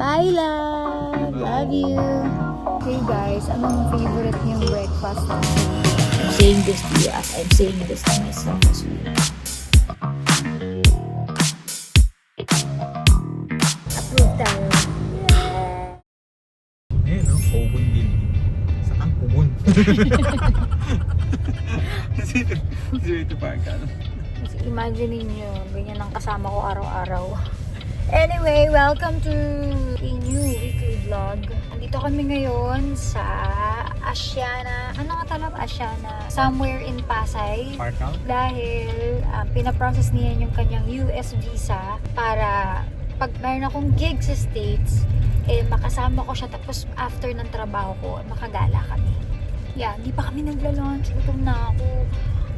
Bye, love. Love you. Hey guys, anong favorite niyong breakfast? I'm saying this to you as I'm saying this to myself as well. Approve tayo. Eh, no? Kubon din. Sa kang kubon. Ito pa ka. Kasi imagine niyo, ganyan ang kasama ko araw-araw. Anyway, welcome to a new weekly vlog. Nandito kami ngayon sa Asiana. Ano nga talab? Asiana. Somewhere in Pasay. Parkal? Dahil pinaprocess niya yung kanyang US visa para pag mayroon akong gig sa States, eh makasama ko siya tapos after ng trabaho ko, makagala kami. Yeah, hindi pa kami nagla-lunch. Gutom na ako.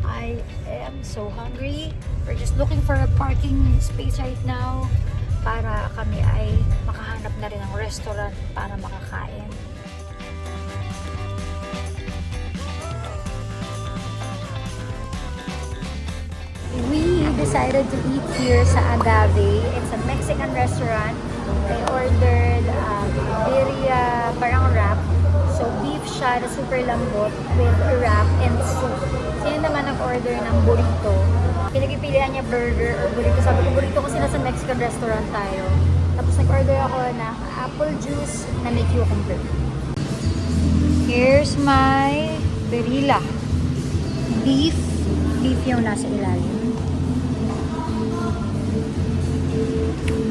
I am so hungry. We're just looking for a parking space right now para kami ay makahanap na rin ng restaurant para makakain. We decided to eat here sa Agave. It's a Mexican restaurant. I ordered birria, parang wrap. So beef siya na super lambot with wrap and soup. Sino naman nag-order ng burrito? Pinagpipilian niya burger or burrito. Sabi ko burrito kasi nasa Mexican restaurant tayo. Tapos nag-order ako ng apple juice na may cucumber. Here's my birria. Beef yung nasa ilalim.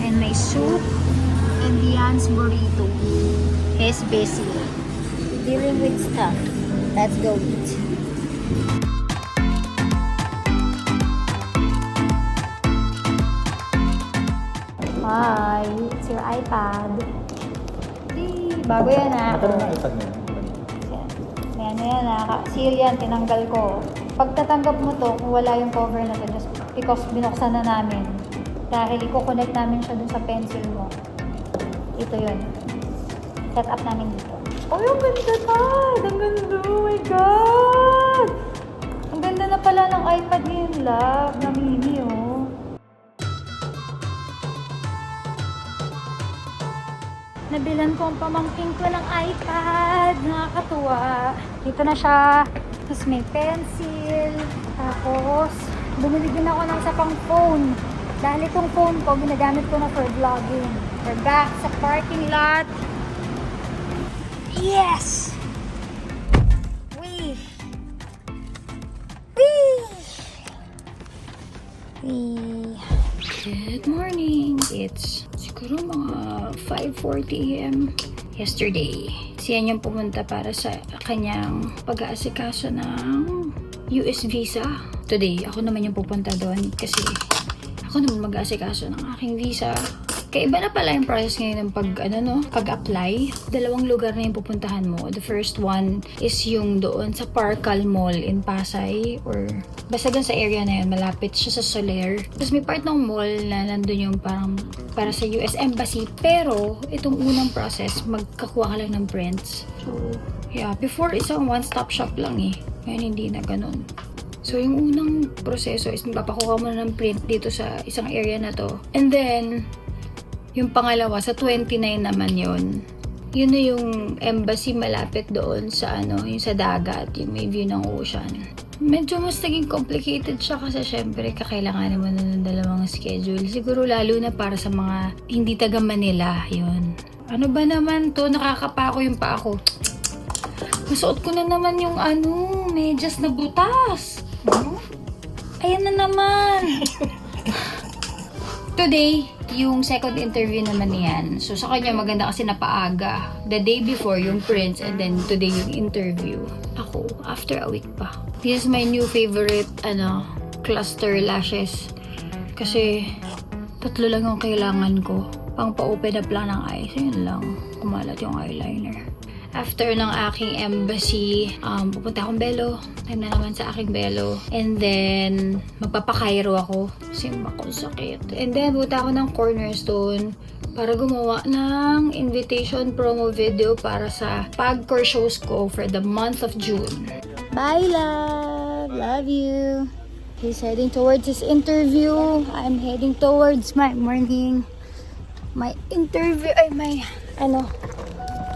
And may soup and Dian's burrito. He's busy dealing with stuff. Let's go eat. Hi, it's your iPad. Bago yan ah. Ito na iPad mo. Ayan yan ah. Seal yan, tinanggal ko. Pagtatanggap mo to, kung wala yung cover na to, just because binuksan na namin. Dahil i-connect namin siya dun sa pencil mo. Ito yun. Set up namin dito. Oh, ang ganda Tad! Ang ganda! Oh my God! Ang ganda na pala ng iPad ngayon, love. Na mini, oh. Nabilan ko ang pamangking ko ng iPad. Nakakatuwa. Dito na siya. Tapos may pencil. Tapos, bumili din ako ng isa pang phone. Dahil itong phone ko, ginagamit ko na for vlogging. We're back sa parking lot. Yes! Wee! Good morning! It's siguro mga 5:40 AM yesterday. Siya yung pumunta para sa kanyang pag-aasikaso ng US visa. Today, ako naman yung pupunta doon kasi ako naman mag-aasikaso ng aking visa. Kaiba na pala yung process ngayon ng pag-apply. Dalawang lugar na yung pupuntahan mo. The first one is yung doon sa Parkal Mall in Pasay or basta dun sa area na yun, malapit siya sa Soler. Tapos may part ng mall na nandun yung parang para sa US Embassy. Pero itong unang process, magkakuha ka lang ng prints. So, yeah, before isang one-stop shop lang eh. Ngayon hindi na ganun. So, yung unang proseso is magpapakuha mo na ng print dito sa isang area na to. And then, yung pangalawa, sa 29 naman yun. Yun na yung embassy malapit doon sa yung sa dagat, yung may view ng ocean. Medyo mas naging complicated siya kasi syempre kakailangan naman ng dalawang schedule. Siguro lalo na para sa mga hindi taga Manila, yun. Ano ba naman to? Nakakapako yung paa ko. Masuot ko na naman yung medyas na butas. Ayan na naman. Today, yung second interview naman niyan. So, sa kanya maganda kasi napaaga. The day before, yung prints, and then today yung interview. Ako, after a week pa. This is my new favorite, cluster lashes. Kasi, 3 lang yung kailangan ko. Pang pa-open up lang ng eyes. Yun lang. Kumalat yung eyeliner. After ng aking embassy, pupunta akong Belo. Time na naman sa aking Belo. And then, magpapakairo ako. Kasi akong sakit. And then, pupunta ako ng Cornerstone para gumawa ng invitation promo video para sa pagcore shows ko for the month of June. Bye, love! Love you! He's heading towards his interview. I'm heading towards my morning may interview, ay may,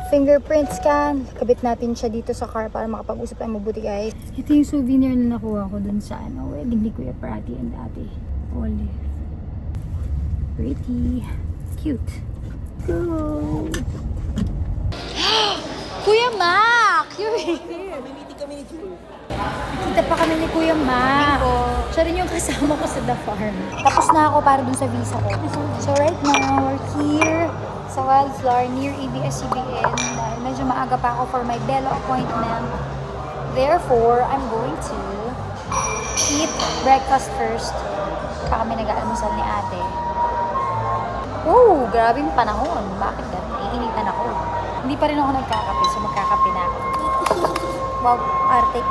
fingerprint scan. Kabit natin siya dito sa car para makapag-usap tayo mabuti, guys. Ito yung souvenir na nakuha ko dun sa, wedding ni Kuya Prati and Ate Olive. Pretty. Cute. Cool. Kuya Mac! You're here. Kita pa kami ni Kuya Mac. Siya rin yung kasama ko sa The Farm. Tapos na ako para dun sa visa ko. So right now, we're here sa Wildflower near ABS-CBN. Dahil medyo maaga pa ako for my Belo appointment. Therefore, I'm going to eat breakfast first. Pa kami nag-aalmusal ni ate. Oh, grabing panahon. Bakit ganun? Naiinitan ako. Hindi pa rin ako nagkakape, so magkakape na ako. Wow, arte.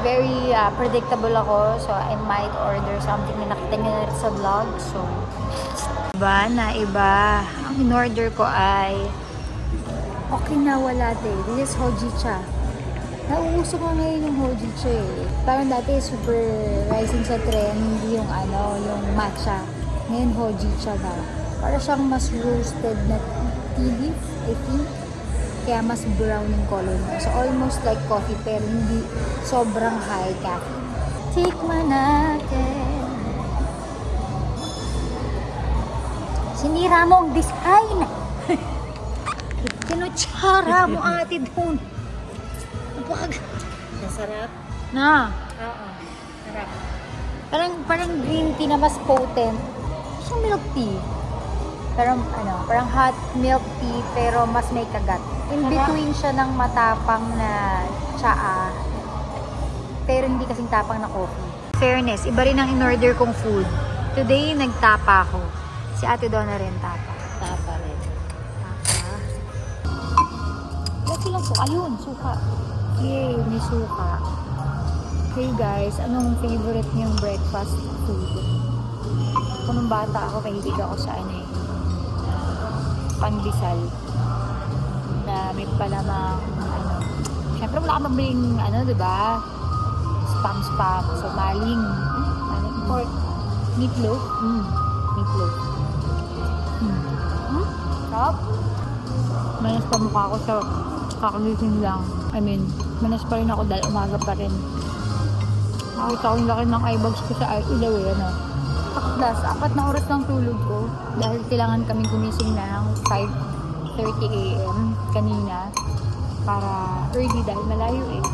Very predictable ako, so I might order something na nakita nyo na rin sa vlog. So, iba. Ang in-order ko ay Okinawa latte. This is hojicha. Nauuso ko ngayon yung hojicha eh. Parang dati super rising sa trend, yung yung matcha. Ngayon hojicha daw. Para siyang mas roasted na tea leaf, I think. Kaya mas brown yung color niya. So almost like coffee pero hindi sobrang high caffeine. Tikman natin. Sinira mo ang design. Kinutsara mo ate doon. Nasarap? Na. Oo. Sarap. Parang green tea na mas potent. Siyang milk tea. Parang hot milk tea pero mas may kagat. In between siya ng matapang na tsaa. Pero hindi kasing tapang na coffee. Fairness, iba rin ang in-order kong food. Today, nagtapa ako. Si Ate Donna rin tapa. Tapa rin. Tapa. Lagi lang suka. Ayun, suka. Yay, may suka. Hey guys, anong favorite niyong breakfast food? Kung nung bata ako, mahilig ako sa pandesal. Na may palamang, syempre wala ka mabiling, diba? Spam. So, maling, pork, meatloaf. Meatloaf. Sarap. Manas pa mukha ko sa kakagising lang. Manas pa rin ako dahil umaga pa rin. Nakita ko yung laki ng eye bags ko sa ilaw Plus, 4 na oras ng tulog ko dahil kailangan kaming gumising ng 5:30 AM kanina para early dahil malayo eh.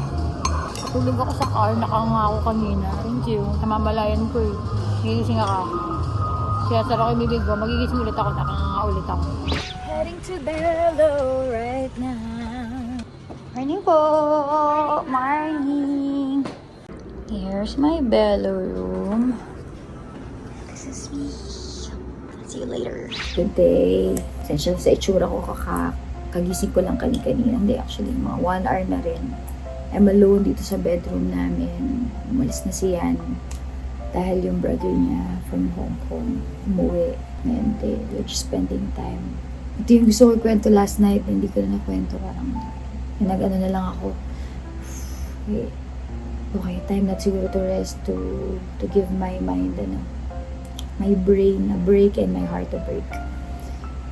Patulog ako sa car, nakanga ako kanina. Thank you. Namamalayan ko eh. Gigising ako. Kaya sarap ko yung bibig ko. Magigising ulit ako, nakanga ulit ako. Heading to Belo right now. Morning po! Morning! Here's my Belo room. This is me. See you later. Good day. Sensya sa itsura ko kagising ko lang kanina. Hindi, actually, mga 1 hour na rin. I'm alone dito sa bedroom namin. Umalis na si Yan. Dahil yung brother niya from Hong Kong umuwi. And we're just spending time. Ito yung gusto ko kwento last night. Hindi ko na nakwento. Parang nag-ano na lang ako. Okay, time na siguro to rest. To give my mind my brain a break and my heart a break.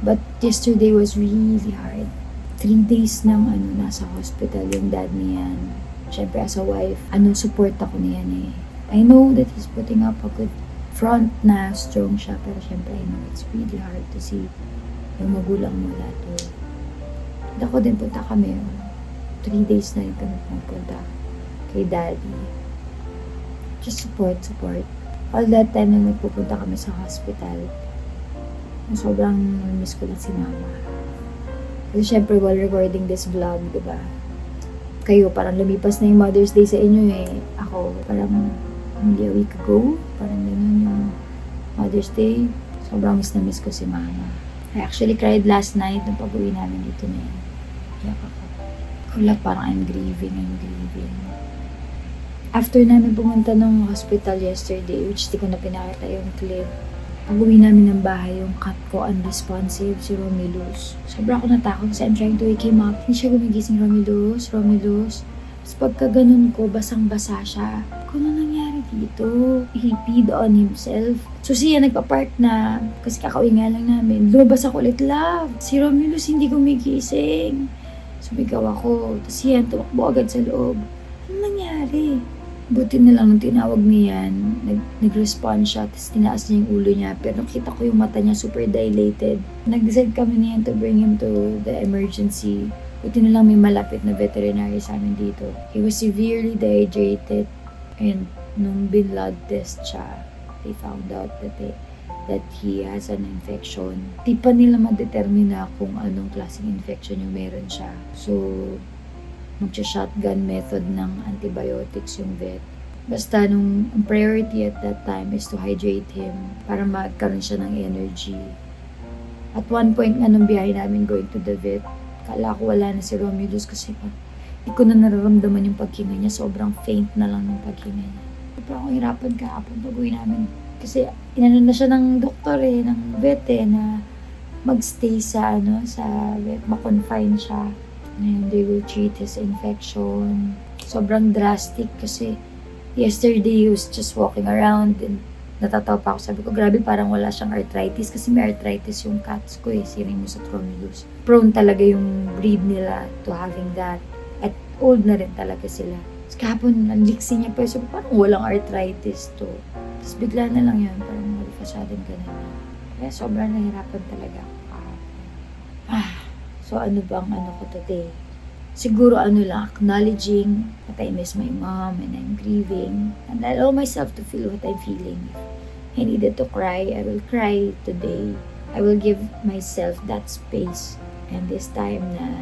But yesterday was really hard. 3 days nang nasa hospital yung dad niyan. Siyempre as a wife, support ako niyan eh. I know that he's putting up a good front na strong siya, pero siyempre I know it's really hard to see yung magulang mo lahat. Ako din punta kami. 3 days na rin kami pumunta kay daddy. Just support. All that time na nagpupunta kami sa hospital, sobrang miss ko lang si mama. Kasi syempre while recording this vlog, diba? Kayo parang lumipas na yung Mother's Day sa inyo eh. Ako parang hindi a week ago, parang ganun yung Mother's Day. Sobrang miss na miss ko si mama. I actually cried last night nung pag-uwi namin dito na yun. Kaya ako parang I'm grieving. After namin pumunta ng hospital yesterday, which di ko na pinakita yung clip, pag-uwi namin ng bahay, yung cat ko unresponsive, si Romulus. Sobra ako natakot kasi I'm trying to wake him up. Hindi siya gumigising, Romulus. Tapos pagka ganun ko, basang-basa siya. Ano nangyari dito? He peed on himself. So siya nagpa-park na, kasi kakauwi nga lang namin. Lumabas ako ulit, love. Si Romulus hindi gumigising. Sumigaw ako. Tapos siya tumakbo agad sa loob. Ano nangyari? Buti na lang nung tinawag niyan, nag-respond siya, tapos tinaas niya yung ulo niya. Pero nakita ko yung mata niya super dilated. Nag-decide kami niyan to bring him to the emergency. Buti na lang may malapit na veterinary sa amin dito. He was severely dehydrated. And nung binlood test siya, they found out that he has an infection. Di pa nila ma-determine kung anong klaseng infection yung meron siya. So, magsha-shotgun method ng antibiotics yung vet. Basta nung ang priority at that time is to hydrate him para magkaroon siya ng energy. At one point nga nung biyahe namin going to the vet, kala ko wala na si Romulus kasi hindi ko na nararamdaman yung paghinga niya. Sobrang faint na lang ng paghinga niya. Sobrang akong hirapan kahapon pag-uwi namin. Kasi inano na siya ng doktor ng vet na magstay sa vet, ma-confine siya. And they will treat his infection. Sobrang drastic kasi yesterday he was just walking around and natatawa pa ako. Sabi ko, grabe parang wala siyang arthritis kasi may arthritis yung cats ko Syringus at Romulus. Prone talaga yung breed nila to having that. At old na rin talaga sila. Tapos kahapon, naliksi niya pa. Sabi parang walang arthritis to. Tapos bigla na lang yan. Parang masyadong ganun. Kaya sobrang nahirapan talaga ako kahapon. So, ano bang ko today? Siguro lang, acknowledging that I miss my mom and I'm grieving. And I allow myself to feel what I'm feeling. If I needed to cry, I will cry today. I will give myself that space. And this time na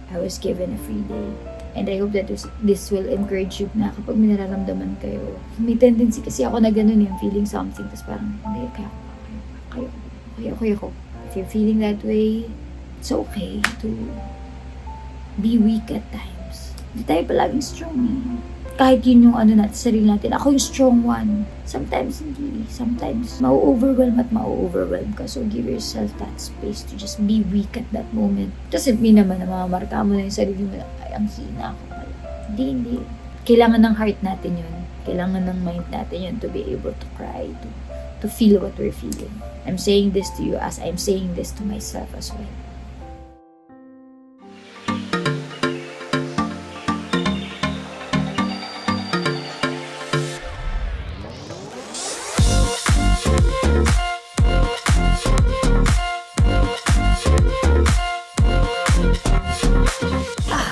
I was given a free day. And I hope that this will encourage you na kapag may nararamdaman kayo. May tendency kasi ako na ganun yung feeling something. Tapos parang, hindi, kaya ako. If you're feeling that way, it's okay to be weak at times. Hindi tayo palaging strong Kahit yun yung natin, sarili natin. Ako yung strong one. Sometimes hindi. Sometimes mau-overwhelm ka. So give yourself that space to just be weak at that moment. Doesn't mean naman na mamamarka mo na yung sarili mo na, ay, ang hina ako pala. Hindi. Kailangan ng heart natin yun. Kailangan ng mind natin yun to be able to cry, to feel what we're feeling. I'm saying this to you as I'm saying this to myself as well.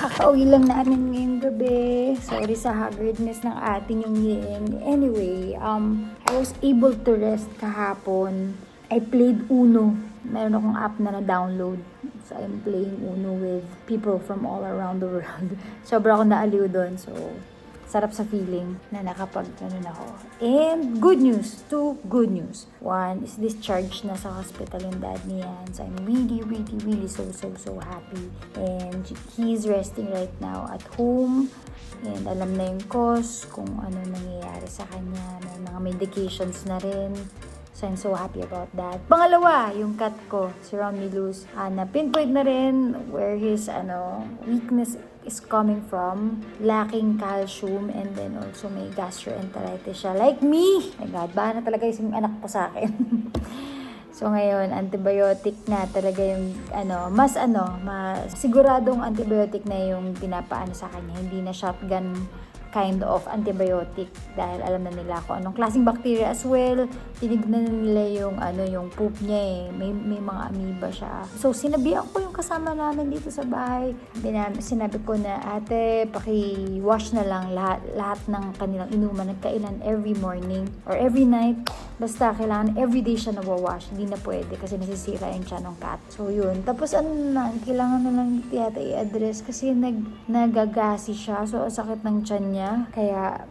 Kakauwi lang namin ngayong gabi. Sorry sa haggardness ng ating yung yin. Anyway, I was able to rest kahapon. I played Uno. Meron akong app na na-download. So, I'm playing Uno with people from all around the world. Sobra ako naaliw doon. So, sarap sa feeling na nakapag ako. And good news, 2 good news. One is discharged na sa hospital yung dad niyan. So I'm really so happy. And he's resting right now at home. And alam na yung cause, kung ano nangyayari sa kanya. May mga medications na rin. So I'm so happy about that. Pangalawa, yung cat ko, si Romulus, na pinpoint na rin where his weakness is coming from. Lacking calcium and then also may gastroenteritis siya. Like me! My God, baka na talaga yung anak ko sa akin. So ngayon, antibiotic na talaga yung mas siguradong antibiotic na yung pinapaano sa kanya. Hindi na shotgun kind of antibiotic dahil alam na nila kung anong klaseng bacteria as well. Tinignan na nila yung poop niya may mga amoeba siya. So sinabihan ko yung kasama namin dito sa bahay. Sinabi ko na, ate, paki-wash na lang lahat ng kanilang inuman ng kailan every morning or every night. Basta kailangan everyday siya nawawash. Hindi na pwede kasi nasisira yung tiyan ng cat. So yun. Tapos kailangan na lang yata i-address kasi nagagasi siya. So sakit ng tiyan niya. Kaya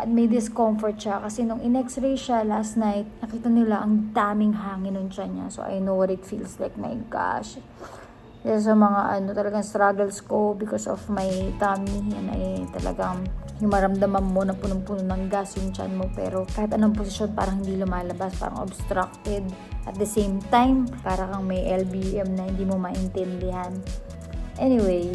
may discomfort siya kasi nung in-x-ray siya last night, nakita nila ang daming hangin ng tiyan niya. So I know what it feels like. My gosh. Kaya sa mga talagang struggles ko because of my tummy, yan ay talagang yung maramdaman mo na punong-puno ng gas yung tiyan mo, pero kahit anong posisyon parang hindi lumalabas, parang obstructed. At the same time, parang may LBM na hindi mo maintindihan. Anyway,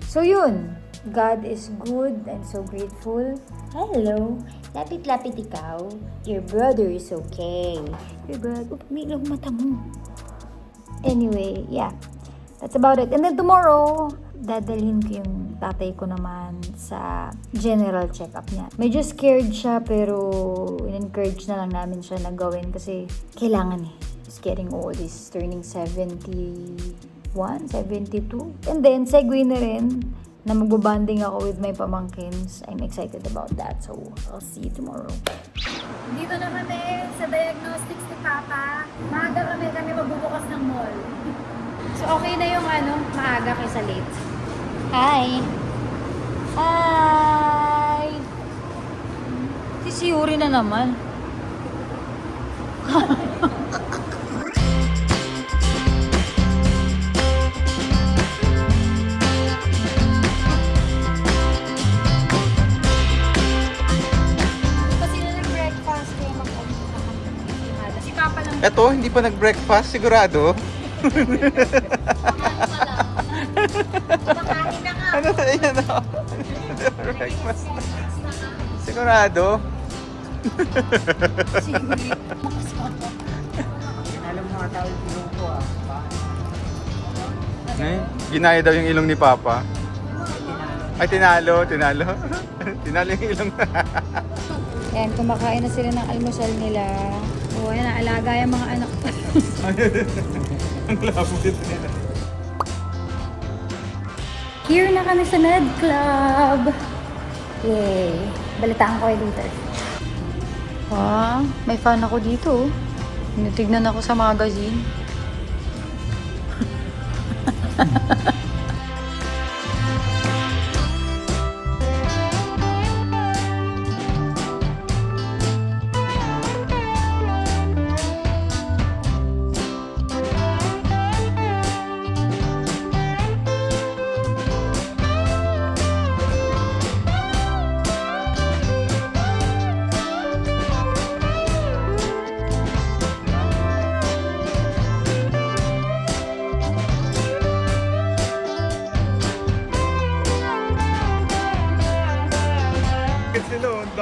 so yun. God is good. I'm so grateful. Hello. Lapit-lapit ikaw. Your brother is okay. Your brother, umiilaw mata mo. Anyway, yeah. That's about it. And then tomorrow, dadalhin ko yung tatay ko naman sa general check-up niya. Medyo scared siya pero in-encourage na lang namin siya na gawin kasi kailangan eh. He's getting old. He's turning 71, 72. And then, segue na rin na magbabanding ako with my pamangkins. I'm excited about that. So, I'll see you tomorrow. Dito na kami sa diagnostics ni Papa. Maaga kami magbubukas ng mall. So, okay na yung maaga kaysa late. Hi! Hi! Si Yuri na naman. Eto, hindi pa nag-breakfast, sigurado. Ano na yan o? Breakfast. Sigurado. Alam mo nga tawag ilong ko Ginaya daw yung ilong ni Papa. Ay, tinalo. Tinalo yung ilong. Yan, kumakain na sila ng almusal nila. O, yan, alaga yung mga anak. Ang labo dito nila. Here na kami sa Med Club. Yay! Balitaan ko kay Luther. May fan ako dito. Tinitignan ako sa magazine.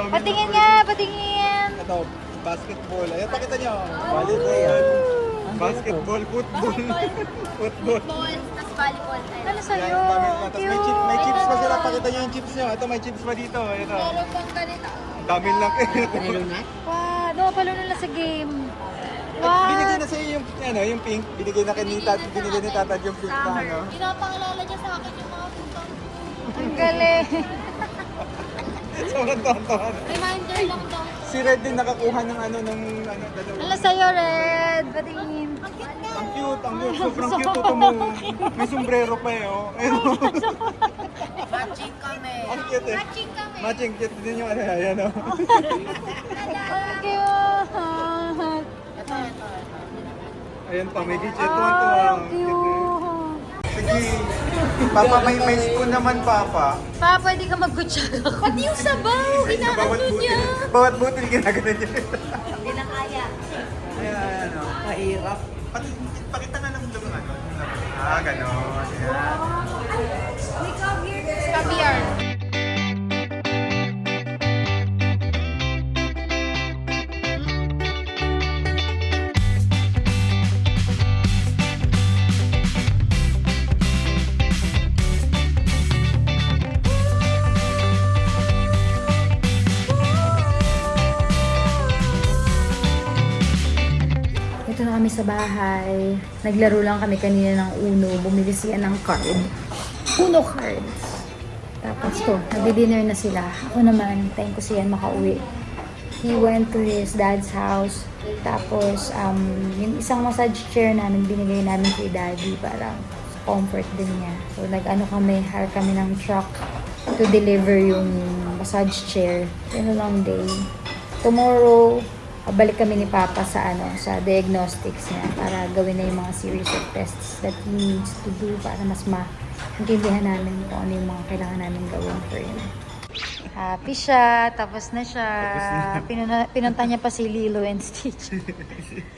Patingin nga, patingin! Ito, basketball. Ayan, pakita nyo. Volleyball. Basketball, football. Football. Tapos volleyball. Ano sa'yo? Tapos may chips pa sila. Pakita nyo yung chips nyo. Ito, may chips pa dito. Ito. Meron bang ganito? Dami lang. Wow, napalo na lang sa game. Wow! Binigay na sa'yo yung pink. Binigay na kay binigay ni Tatad yung pink na ano. Pinapaalala niya sa akin yung mga puntang. Ang galing. Sobrang tonto. Reminder lang daw. Si Red din nakakuha ng dalawa. Ano sa'yo, Red? Patingin. Ang cute. Sobrang cute ito mo. May sombrero pa eh. Oh. Matching kami. Ang cute eh. Matching kami. Matching cute din yung ayan oh. Thank you. Ito. Ayan pa, may gitsit. Ito. Ang cute. Sige. Papa, may spoon naman, Papa. Pa, pwede ka magkutsara. Pati yung sabaw, Bawat butil. Bawat butil ginagano niya. Hindi na kaya. Ayan, oh. Mahirap. Pakita nga lang yung ano. Ganon. Caviar. Ito na kami sa bahay. Naglaro lang kami kanina ng Uno. Bumili siya ng card. Uno cards. Tapos to, nag-dinner na sila. Ako naman, tayo ko siya makauwi. He went to his dad's house. Tapos, yung isang massage chair namin, binigay namin kay daddy para comfort din niya. So, hire kami ng truck to deliver yung massage chair. It's a long day. Tomorrow, balik kami ni Papa sa sa diagnostics niya para gawin na yung mga series of tests that he needs to do para mas maintindihan namin kung ano yung mga kailangan namin gawin for him. Happy siya, tapos na siya. Pinunta niya pa si Lilo and Stitch.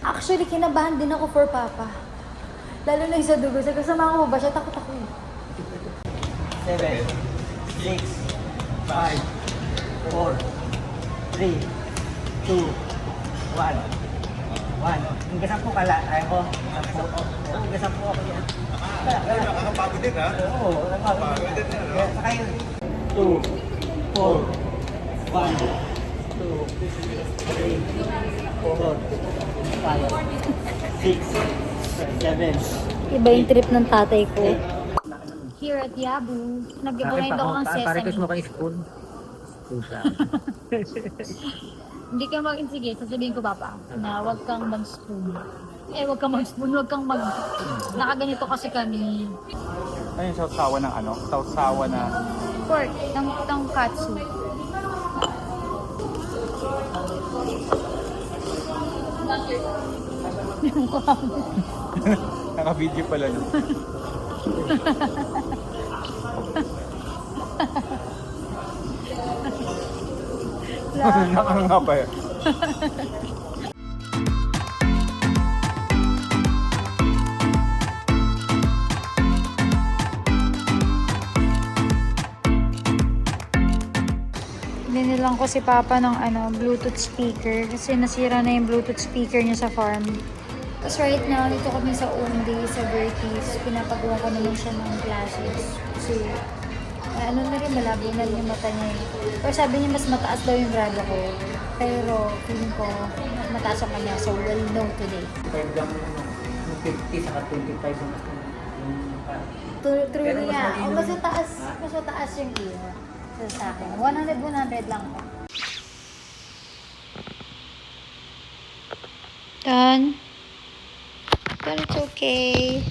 Actually, kinabahan din ako for Papa. Lalo na yung sa dugo. Sa kasama ko ba siya? Takot ako. 7, 6, 5, 4, 3, 3, 2, 1. 1. Hanggang 10 kala. Ayaw ko. 10. Hanggang 10 ako yan. Nakakapagod din ha? Oo. Nakakapagod din. Saka yun. 2, 4, 1, 2, 3, 4, 5, 6, 7. Iba yung trip ng tatay ko. Here at Yabu, nag-grind ako ng sesame. mo kay spoon. Pusa. Hindi ka sige, sasabihin ko papa, na huwag kang mag-spoon. Huwag kang mag-spoon, huwag kang mag... Nakaganito kasi kami. Ano yung sausawa ng ano? Sausawa na... Pork, ng katsu. Naka-video pala no? Nakanga pa yan. Binilang ko si Papa ng Bluetooth speaker kasi nasira na yung Bluetooth speaker niya sa farm. Tapos right now, dito kami sa Undi, sa Vertis. Pinapagawa ko naman siya ng glasses. Kasi, na rin, malabo na rin yung mata niya eh. Pero sabi niya, mas mataas daw yung grado ko. Pero, feeling ko, mas mataas ang kanya. So, we'll know today. Pwede lang yung 50 saka 25 yung True niya. O, mas mataas yung ear. So, sa akin. 100 lang ako. Done. But it's okay.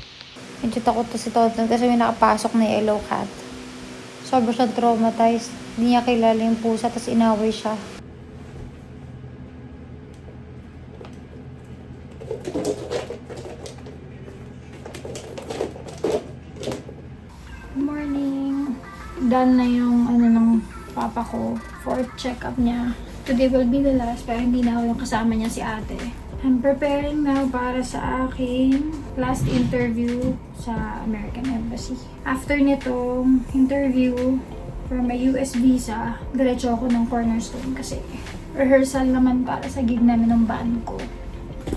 Medyo takot to si Toton kasi may nakapasok na yellow cat. Sobrang siyang traumatized. Hindi niya kilala yung pusa, tapos inaway siya. Good morning. Done na yung ng papa ko. 4th check-up niya. Today will be the last, pero hindi na ako yung kasama niya si ate. I'm preparing now para sa aking last interview sa American Embassy. After nitong interview for my US visa, diretso ako ng Cornerstone kasi rehearsal naman para sa gig namin ng band ko.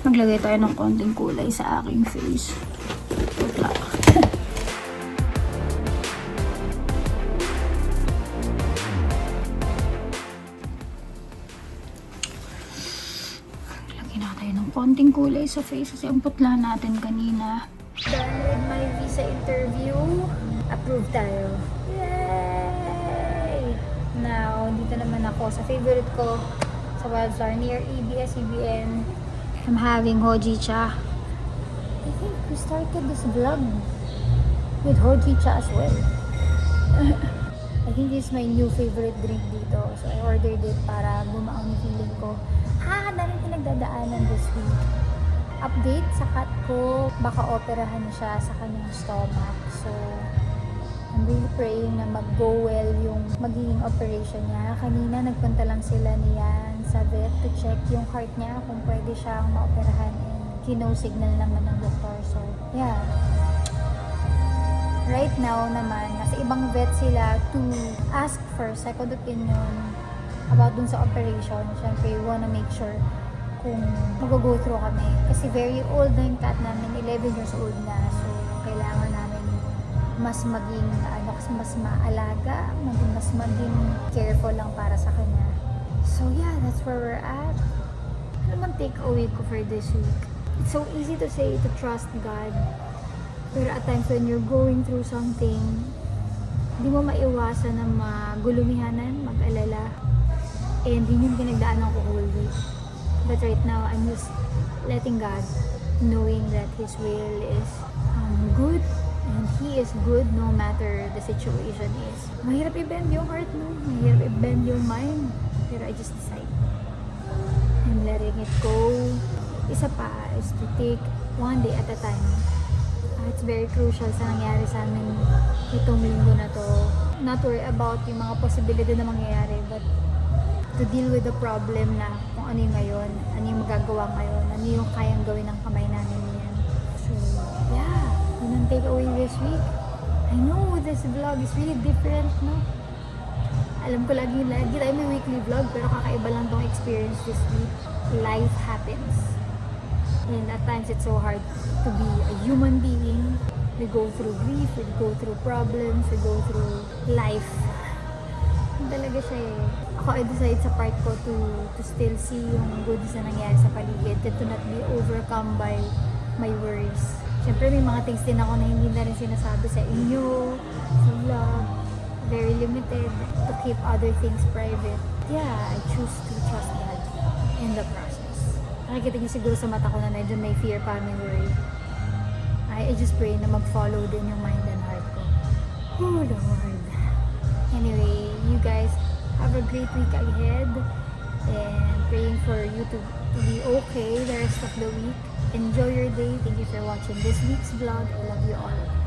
Maglagay tayo ng konting kulay sa aking face. Putla. Konting kulay sa face kasi ang putla natin kanina. Done with my visa interview. Approved tayo. Yay! Now, dito naman ako sa favorite ko sa Wildflower near ABS-CBN. I'm having hojicha. I think we started this vlog with hojicha as well. I think this is my new favorite drink dito. So, I ordered it para bumaang yung feeling ko. Daming pinagdadaanan this week. Update sa cat ko, baka operahan siya sa kanyang stomach. So, I'm really praying na mag-go well yung magiging operation niya. Kanina, nagpunta lang sila niyan sa vet to check yung heart niya kung pwede siyang maoperahan. And kino-signal naman ng doktor. So, yeah. Right now naman, nasa ibang vet sila to ask for second opinion about dun sa operation. Siyempre, we wanna make sure kung mag-go through kami. Kasi very old na yung cat namin, 11 years old na. So, kailangan namin mas maging, mas maalaga, mas maging careful lang para sa kanya. So, yeah, that's where we're at. Ano man take away ko for this week? It's so easy to say to trust God. Pero at times when you're going through something, hindi mo maiwasan na magulumihanan, mag-alala. And yun yung pinagdaanan ko whole week. But right now, I'm just letting God, knowing that His will is good. And He is good no matter the situation is. Mahirap i-bend yung heart mo. Mahirap i-bend yung mind. Pero I just decide. I'm letting it go. Isa pa is to take one day at a time. It's very crucial sa nangyari sa amin itong linggo na to. Not worry about yung mga posibilidad na mangyayari, but to deal with the problem na kung ano yung ngayon, ano yung magagawa ngayon, ano yung kayang gawin ng kamay namin yan. So, yeah, yun ang take away this week. I know this vlog is really different, no? Alam ko lagi tayo may weekly vlog, pero kakaiba lang tong experience this week. Life happens. And at times, it's so hard to be a human being. We go through grief, we go through problems, we go through life. Yun talaga siya eh. Ako, I decide sa part ko to still see yung goods na nangyari sa paligid, and to not be overcome by my worries. Siyempre, may mga things din ako na hindi na rin sinasabi sa inyo, sa vlog. Very limited to keep other things private. Yeah, I choose to trust God in the process. Nakikita niyo siguro sa mata ko na medyo may fear pa, may worry. I just pray na mag-follow din yung mind and heart ko. Oh, Lord. Anyway, you guys have a great week ahead. And praying for you to be okay the rest of the week. Enjoy your day. Thank you for watching this week's vlog. I love you all.